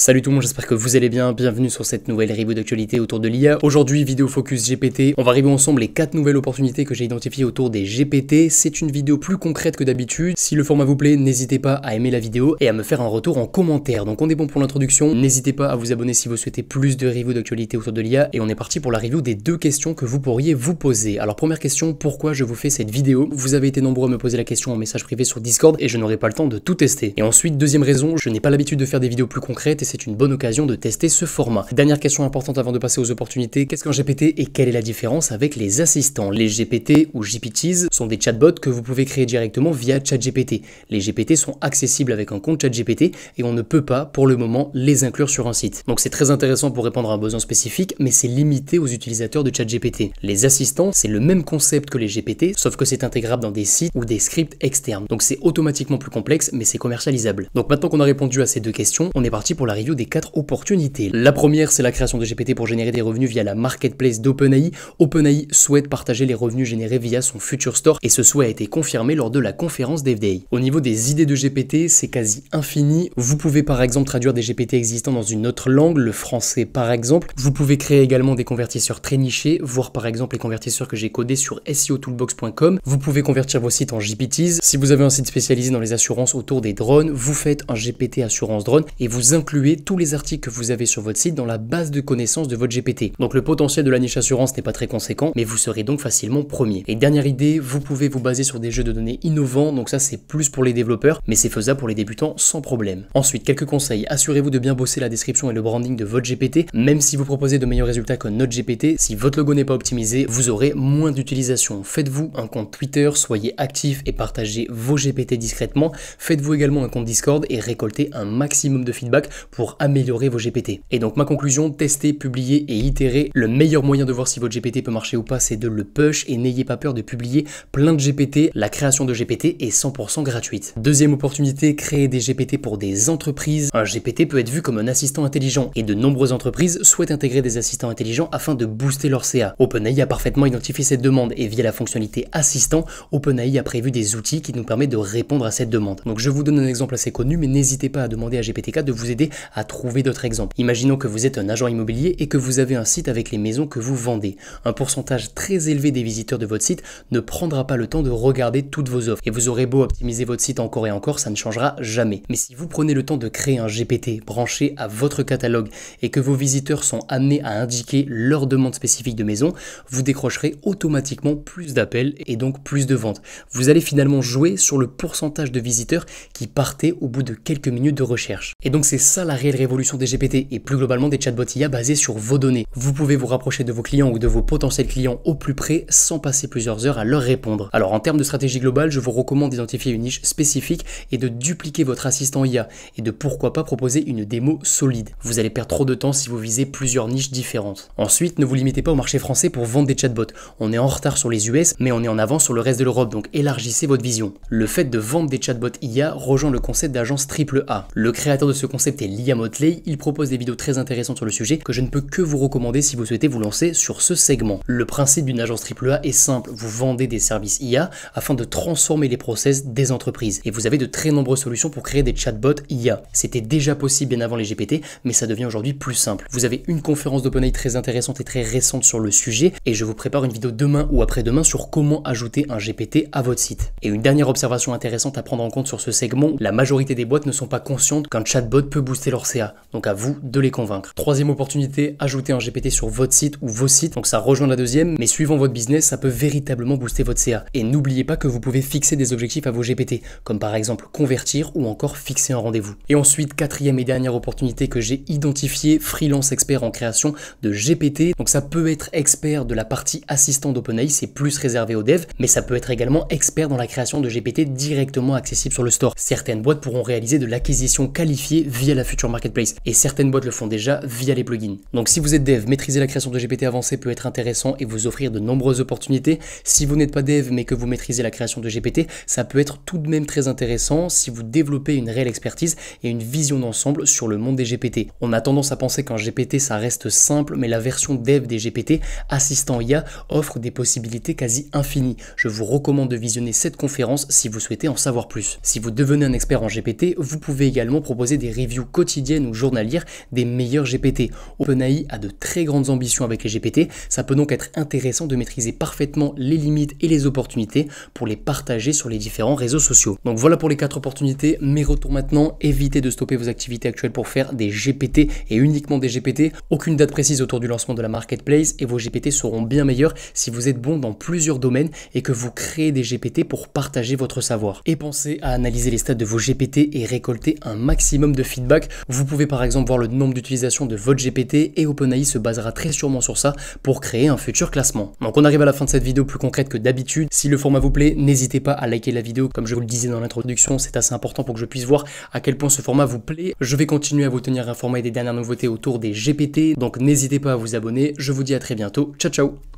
Salut tout le monde, j'espère que vous allez bien, bienvenue sur cette nouvelle review d'actualité autour de l'IA. Aujourd'hui, vidéo focus GPT, on va arriver ensemble les 4 nouvelles opportunités que j'ai identifiées autour des GPT. C'est une vidéo plus concrète que d'habitude. Si le format vous plaît, n'hésitez pas à aimer la vidéo et à me faire un retour en commentaire. Donc on est bon pour l'introduction, n'hésitez pas à vous abonner si vous souhaitez plus de reviews d'actualité autour de l'IA. Et on est parti pour la review des 2 questions que vous pourriez vous poser. Alors première question, pourquoi je vous fais cette vidéo? Vous avez été nombreux à me poser la question en message privé sur Discord et je n'aurai pas le temps de tout tester. Et ensuite, deuxième raison, je n'ai pas l'habitude de faire des vidéos plus concrètes et c'est une bonne occasion de tester ce format. Dernière question importante avant de passer aux opportunités, qu'est-ce qu'un GPT et quelle est la différence avec les assistants? Les GPT ou GPTs sont des chatbots que vous pouvez créer directement via ChatGPT. Les GPT sont accessibles avec un compte ChatGPT et on ne peut pas pour le moment les inclure sur un site. Donc c'est très intéressant pour répondre à un besoin spécifique, mais c'est limité aux utilisateurs de ChatGPT. Les assistants, c'est le même concept que les GPT, sauf que c'est intégrable dans des sites ou des scripts externes. Donc c'est automatiquement plus complexe, mais c'est commercialisable. Donc maintenant qu'on a répondu à ces 2 questions, on est parti pour la review des 4 opportunités. La première, c'est la création de GPT pour générer des revenus via la marketplace d'OpenAI. OpenAI souhaite partager les revenus générés via son Future Store et ce souhait a été confirmé lors de la conférence d'FDA. Au niveau des idées de GPT, c'est quasi infini. Vous pouvez par exemple traduire des GPT existants dans une autre langue, le français par exemple. Vous pouvez créer également des convertisseurs très nichés, voire par exemple les convertisseurs que j'ai codés sur SEOtoolbox.com. Vous pouvez convertir vos sites en GPTs. Si vous avez un site spécialisé dans les assurances autour des drones, vous faites un GPT assurance drone et vous incluez tous les articles que vous avez sur votre site dans la base de connaissances de votre GPT. Donc le potentiel de la niche assurance n'est pas très conséquent, mais vous serez donc facilement premier. Et dernière idée, vous pouvez vous baser sur des jeux de données innovants, donc ça c'est plus pour les développeurs, mais c'est faisable pour les débutants sans problème. Ensuite, quelques conseils, assurez-vous de bien bosser la description et le branding de votre GPT, même si vous proposez de meilleurs résultats que notre GPT, si votre logo n'est pas optimisé, vous aurez moins d'utilisation. Faites-vous un compte Twitter, soyez actif et partagez vos GPT discrètement. Faites-vous également un compte Discord et récoltez un maximum de feedback pour améliorer vos GPT. Et donc ma conclusion, tester, publier et itérer. Le meilleur moyen de voir si votre GPT peut marcher ou pas, c'est de le push et n'ayez pas peur de publier plein de GPT. La création de GPT est 100% gratuite. Deuxième opportunité, créer des GPT pour des entreprises. Un GPT peut être vu comme un assistant intelligent et de nombreuses entreprises souhaitent intégrer des assistants intelligents afin de booster leur CA. OpenAI a parfaitement identifié cette demande et via la fonctionnalité assistant, OpenAI a prévu des outils qui nous permettent de répondre à cette demande. Donc je vous donne un exemple assez connu, mais n'hésitez pas à demander à GPT-4 de vous aider à trouver d'autres exemples. Imaginons que vous êtes un agent immobilier et que vous avez un site avec les maisons que vous vendez. Un pourcentage très élevé des visiteurs de votre site ne prendra pas le temps de regarder toutes vos offres. Et vous aurez beau optimiser votre site encore et encore, ça ne changera jamais. Mais si vous prenez le temps de créer un GPT branché à votre catalogue et que vos visiteurs sont amenés à indiquer leur demande spécifique de maison, vous décrocherez automatiquement plus d'appels et donc plus de ventes. Vous allez finalement jouer sur le pourcentage de visiteurs qui partaient au bout de quelques minutes de recherche. Et donc c'est ça la réelle révolution des GPT et plus globalement des chatbots IA basés sur vos données. Vous pouvez vous rapprocher de vos clients ou de vos potentiels clients au plus près sans passer plusieurs heures à leur répondre. Alors en termes de stratégie globale, je vous recommande d'identifier une niche spécifique et de dupliquer votre assistant IA et de pourquoi pas proposer une démo solide. Vous allez perdre trop de temps si vous visez plusieurs niches différentes. Ensuite, ne vous limitez pas au marché français pour vendre des chatbots. On est en retard sur les US, mais on est en avance sur le reste de l'Europe, donc élargissez votre vision. Le fait de vendre des chatbots IA rejoint le concept d'agence AAA. Le créateur de ce concept est Liam Motley, il propose des vidéos très intéressantes sur le sujet que je ne peux que vous recommander si vous souhaitez vous lancer sur ce segment. Le principe d'une agence AAA est simple, vous vendez des services IA afin de transformer les process des entreprises et vous avez de très nombreuses solutions pour créer des chatbots IA. C'était déjà possible bien avant les GPT, mais ça devient aujourd'hui plus simple. Vous avez une conférence d'OpenAI très intéressante et très récente sur le sujet et je vous prépare une vidéo demain ou après-demain sur comment ajouter un GPT à votre site. Et une dernière observation intéressante à prendre en compte sur ce segment, la majorité des boîtes ne sont pas conscientes qu'un chatbot peut booster leur CA, donc à vous de les convaincre. Troisième opportunité, ajouter un GPT sur votre site ou vos sites, donc ça rejoint la deuxième, mais suivant votre business, ça peut véritablement booster votre CA. Et n'oubliez pas que vous pouvez fixer des objectifs à vos GPT, comme par exemple convertir ou encore fixer un rendez-vous. Et ensuite, quatrième et dernière opportunité que j'ai identifiée, freelance expert en création de GPT, donc ça peut être expert de la partie assistant d'OpenAI, c'est plus réservé aux devs, mais ça peut être également expert dans la création de GPT directement accessible sur le store. Certaines boîtes pourront réaliser de l'acquisition qualifiée via la Future Marketplace, et certaines boîtes le font déjà via les plugins. Donc si vous êtes dev, maîtriser la création de GPT avancée peut être intéressant et vous offrir de nombreuses opportunités. Si vous n'êtes pas dev mais que vous maîtrisez la création de GPT, ça peut être tout de même très intéressant si vous développez une réelle expertise et une vision d'ensemble sur le monde des GPT. On a tendance à penser qu'un GPT ça reste simple, mais la version dev des GPT, assistant IA, offre des possibilités quasi infinies. Je vous recommande de visionner cette conférence si vous souhaitez en savoir plus. Si vous devenez un expert en GPT, vous pouvez également proposer des reviews quotidiennes quotidienne ou journalière des meilleurs GPT. OpenAI a de très grandes ambitions avec les GPT, ça peut donc être intéressant de maîtriser parfaitement les limites et les opportunités pour les partager sur les différents réseaux sociaux. Donc voilà pour les 4 opportunités, mes retours maintenant, évitez de stopper vos activités actuelles pour faire des GPT et uniquement des GPT, aucune date précise autour du lancement de la marketplace et vos GPT seront bien meilleurs si vous êtes bon dans plusieurs domaines et que vous créez des GPT pour partager votre savoir. Et pensez à analyser les stats de vos GPT et récolter un maximum de feedback. Vous pouvez par exemple voir le nombre d'utilisations de votre GPT et OpenAI se basera très sûrement sur ça pour créer un futur classement. Donc on arrive à la fin de cette vidéo plus concrète que d'habitude. Si le format vous plaît, n'hésitez pas à liker la vidéo. Comme je vous le disais dans l'introduction, c'est assez important pour que je puisse voir à quel point ce format vous plaît. Je vais continuer à vous tenir informé des dernières nouveautés autour des GPT, donc n'hésitez pas à vous abonner. Je vous dis à très bientôt. Ciao ciao.